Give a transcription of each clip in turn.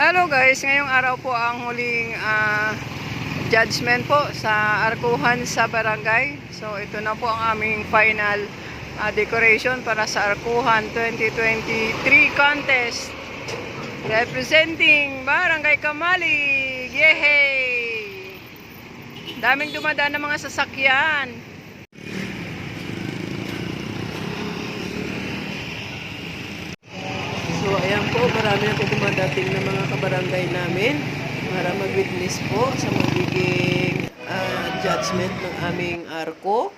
Hello guys, ngayong araw po ang huling judgment po sa arkuhan sa barangay. So ito na po ang aming final decoration para sa arkuhan 2023 contest. Representing Barangay Kamalig. Yehey! Daming dumadaan ng mga sasakyan. So ayan po, marami na po dumadating ng mga kabarangay namin para mag-witness po sa magiging judgment ng aming arko.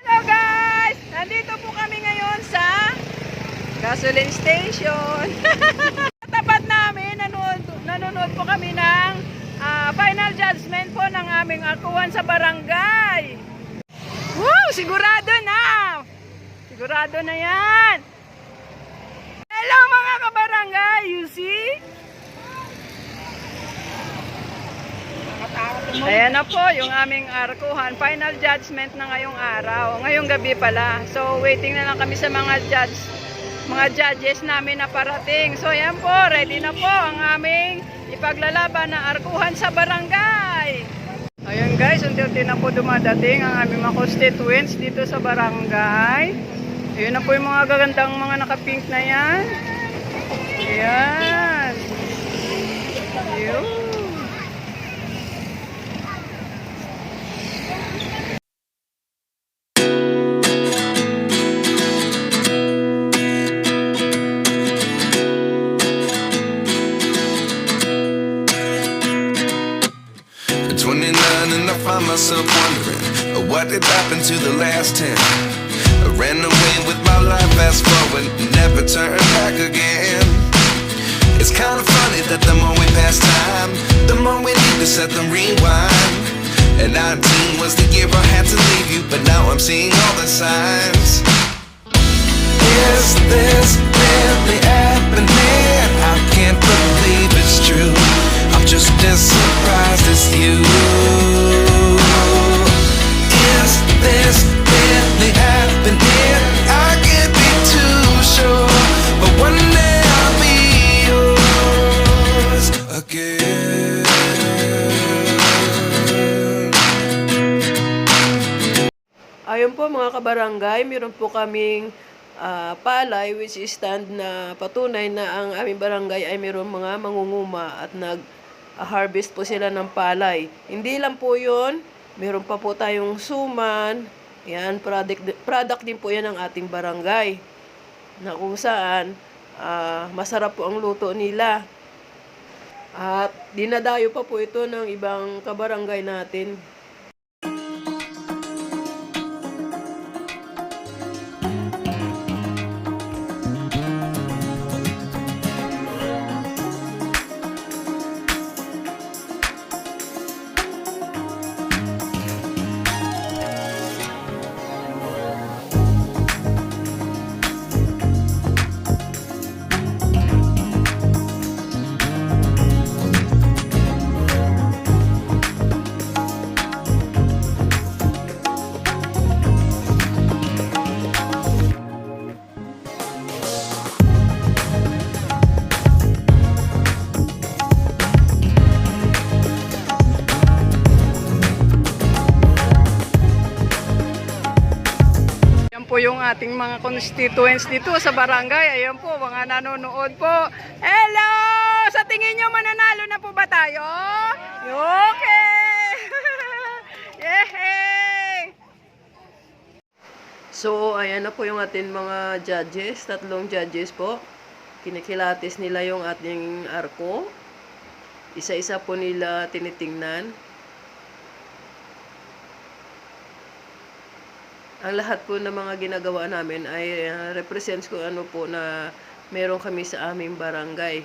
Hello guys! Nandito po kami ngayon sa gasoline station. Tapat namin, nanonood po kami ng final judgment po ng aming arkuhan sa barangay. Woo! Sigurado na! Sigurado na yan! Hello mga kabarangay! You see? Ayan na po yung aming arkuhan. Final judgment na ngayong araw. Ngayong gabi pala. So waiting na lang kami sa mga judges namin na parating. So ayan po, ready na po ang aming ipaglalaban na arkuhan sa barangay. Ayan guys, unti-unti na po dumadating ang aming mga constituents dito sa barangay. Ayan na po yung mga gagandang mga naka-pink na yan. Ayan. Ayan. And I find myself wondering what did happen to the last 10. I ran away with my life, fast forward, never turn back again. It's kind of funny that the more we pass time, the more we need to set them rewind. And 19 was the year I had to leave you, but now I'm seeing all the signs. Is this really happening? I can't believe it's true. I'm just as surprised as you. Is this really happening? I can't be too sure, but one day I'll be yours again. Ayun po mga kabarangay, meron po kaming palay which is stand na patunay na ang aming barangay ay mayroong mga mangunguma at nag-harvest po sila ng palay. Hindi lang po yun, meron pa po tayong suman. Yan, product din po yan ng ating barangay na kung saan masarap po ang luto nila. At dinadayo pa po ito ng ibang kabarangay natin. Po yung ating mga constituents dito sa barangay. Ayan po, mga nanonood po. Hello! Sa tingin nyo, mananalo na po ba tayo? Okay! Yehey! So, ayan na po yung ating mga judges. 3 judges po. Kinikilatis nila yung ating arko. Isa-isa po nila tinitingnan. Ang lahat po ng mga ginagawa namin ay represents kung ano po na meron kami sa aming barangay.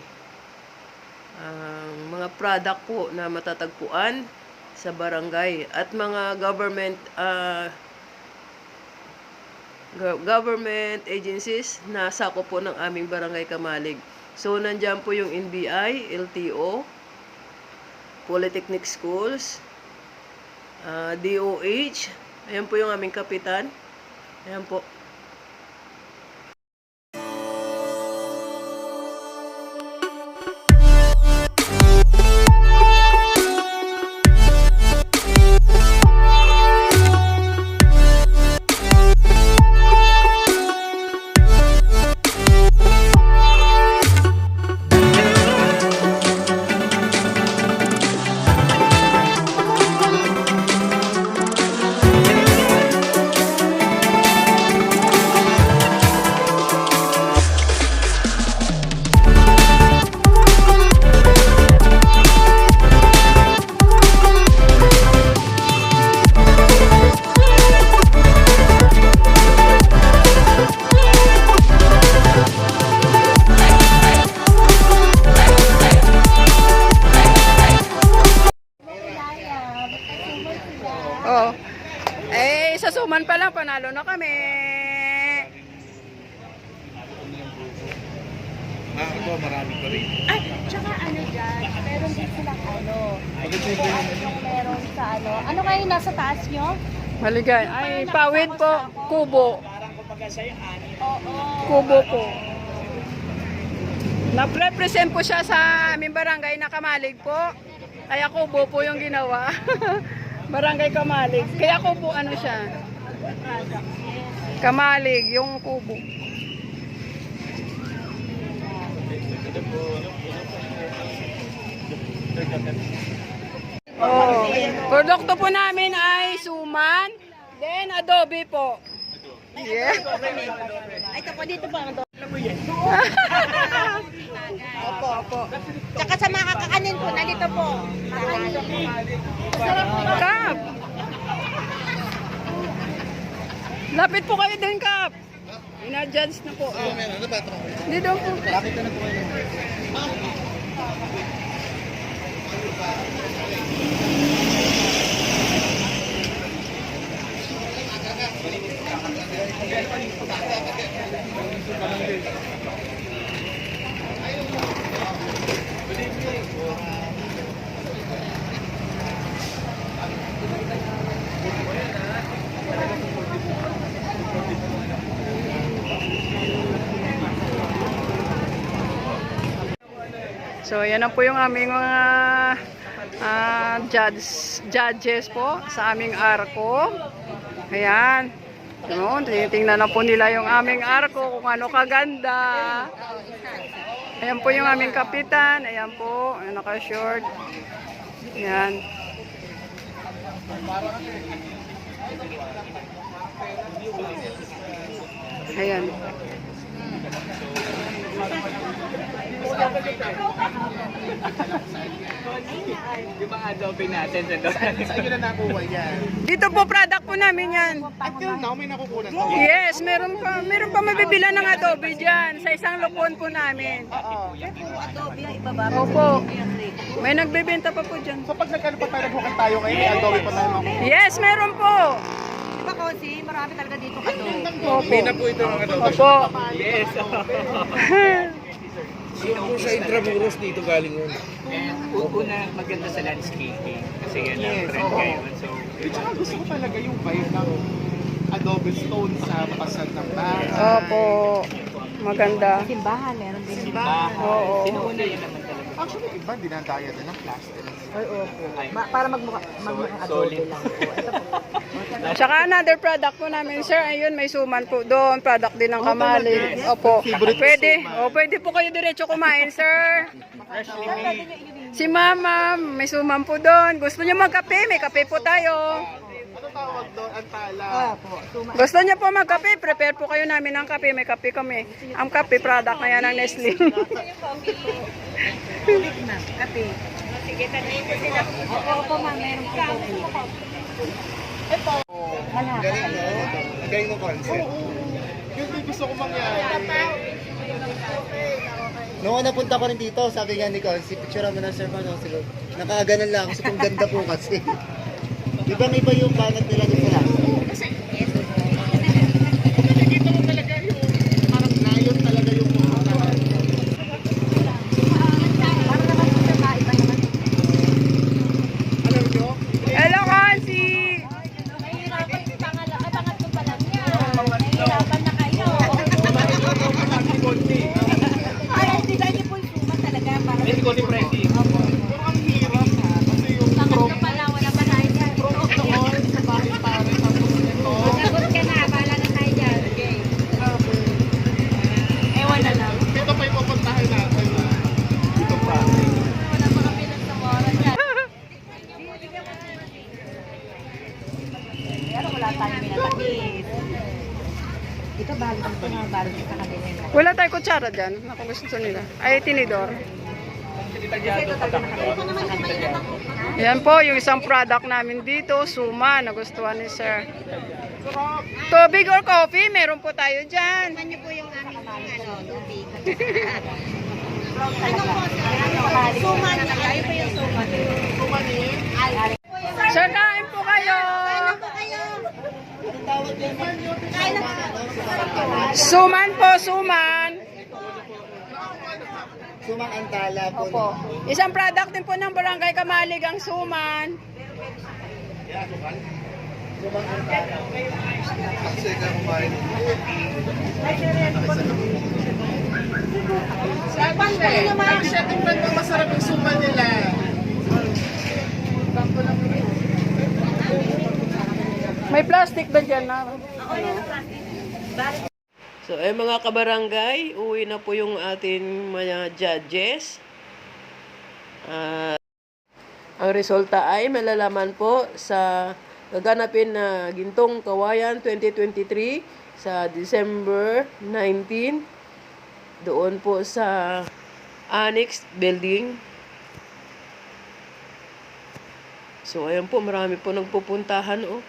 Mga product po na matatagpuan sa barangay at mga government agencies na sakop po ng aming barangay Kamalig. So, nandyan po yung NBI, LTO, Polytechnic Schools, DOH. Ayan po yung aming kapitan. Ayan po. Oh. Eh, sa suman pa lang, panalo na kami. Ito, marami pa rin. At tsaka ano dyan, meron din silang ano. Yung meron sa ano. Ano kayo nasa taas nyo? Maligay. Ay, pawid po. Kubo. Oo. Kubo po. Na-represent po siya sa aming barangay na Kamalig po. Kaya kubo po yung ginawa. Barangay Kamalig. Kaya kubo ano siya? Kamalig, yung kubo. Oh, produkto po namin ay suman, then adobe po. Yeah. Ay, ito po dito po ang Opo, opo. Tsaka sa mga kakakanin po, nandito po. Kap. Lapit po kayo din, Kap. Ina-judge na po. Dito po. So, yan na po yung aming mga judges po sa aming arko. Ayan. Yun, tinitingnan na po nila yung aming arko kung ano kaganda. Ayan po yung aming kapitan. Ayan po, naka-short. Ayan. Ayan. Yung mga adobe natin sa doon. Saan nyo na nakuha yan? Dito po product po namin yan. Until now, may nakukunan to. Yes, meron pa mabibila ng adobe dyan sa isang lupon po namin. Adobe ang ibaba. Opo. May nagbebenta pa po dyan. So pag nagkano pa tayo naghukay tayo ngayon, may adobe pa tayo makukuha. Yes, meron po. Diba kasi marami talaga dito adobe. Opo. po ito ang adobe. Opo. Yes. Yung sa Intramuros dito galing yun. Una, maganda sa landscaping kasi yan ang trend ngayon. So, Tsaka gusto ko talaga yung vibe ng adobe stone sa pasad ng bahay. Opo. Maganda. Simbahan, meron din. Oo. sinuuna yun naman talaga. Actually, iba dinadaya din ng plastic. Ay, opo. Para magmukha adobe Solid. lang po. Ito po. Tsaka another product po namin, sir. Ayun, may suman po doon. Product din ng Kamali. Opo. Pwede. O, pwede po kayo diretso kumain, sir. Si mama, may suman po doon. Gusto niyo magkape? May kape po tayo. Ano tawag doon? Antala. Gusto niyo po magkape? Prepare po kayo namin ng kape. May kape kami. Ang kape, product na yan ng Nestle. Kape. Sige, tanay ko sila. Opo, ma'am. Meron po po. Galing no? Ang galing ng concept. Yun din gusto ko mangyari. Noong napunta ko rin dito, sabi nga ni Consi, picture mo na sir ko, no? Siguro, nakaganan lang kasi kung ganda po kasi. Ibang-iba yung banat nila dito lang. Nakikita mo talaga yung parang nayon talaga yung mga Para naman po sa kaiba naman. alam nyo? Hello, Kansi! Nahihirapan yung pangatlo pa lang niya. Nahihirapan na kayo. Ay, hindi ba niyo po yung sumat talaga? Hindi ko si Presi. Pero ang hirap kasi yung Pangatlo pa lang, wala pa tayo dyan. noon sa bahay pare tapos ito. Sagot ka na, bahala na tayo dyan. Okay. Ewan na lang. Ito pa yung pupuntahan natin. Dito pa. Wala pa kami lang sa moral dyan. Pero wala tayong minatakis. Ito bago ito na bago sa kanila. Wala tayo kutsara dyan. Naku, gusto nila. Ay, tinidor. Yan po, yung isang product namin dito, Suma, nagustuhan ni sir. Tubig or coffee, meron po tayo dyan. Ano po yung aming tubig? Anong po? Suman. Ayaw po yung suman. Sir, kain po kayo. Suman po, suman. Sumang Antala po. Opo. Isang product din po ng Barangay Kamalig ang suman. Sumang Antala. Siya tingnan mo masarap yung suma nila. May plastic ba dyan na? So, mga kabarangay, uwi na po yung ating mga judges. Ang resulta ay malalaman po sa gaganapin na Gintong Kawayan 2023 sa December 19 doon po sa Annex Building. So, ayan po, marami po nagpupuntahan, oh.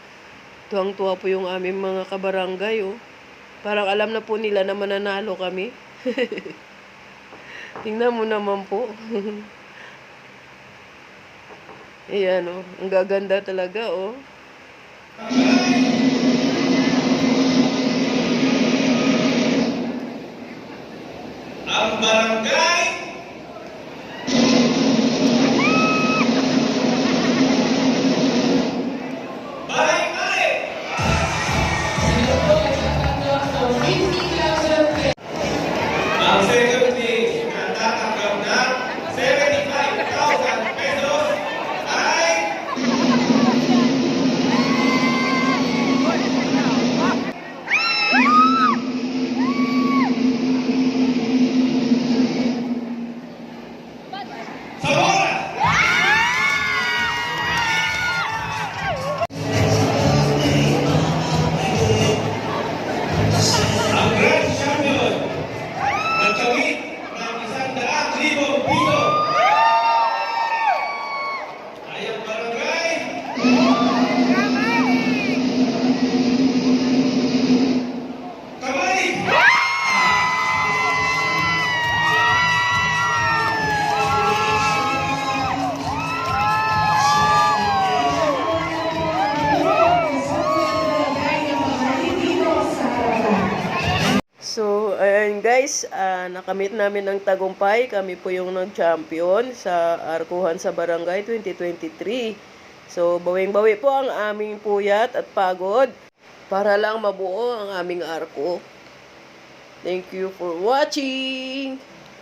Tuwang-tuwa po yung aming mga kabarangay, oh. Parang alam na po nila na mananalo kami. Tingnan mo naman po. Ayan, oh. Ang gaganda talaga, oh. Ang barangay Bahay-Mari. Ang second place na tatanggap ng 75,000 pesos ay ang grand champion nagkawit ng 100,000 piso ay ang barangay Kamalig. So, ayan guys, nakamit namin ng tagumpay. Kami po yung nag-champion sa Arkuhan sa Barangay 2023. So, bawing-bawi po ang aming puyat at pagod para lang mabuo ang aming arko. Thank you for watching!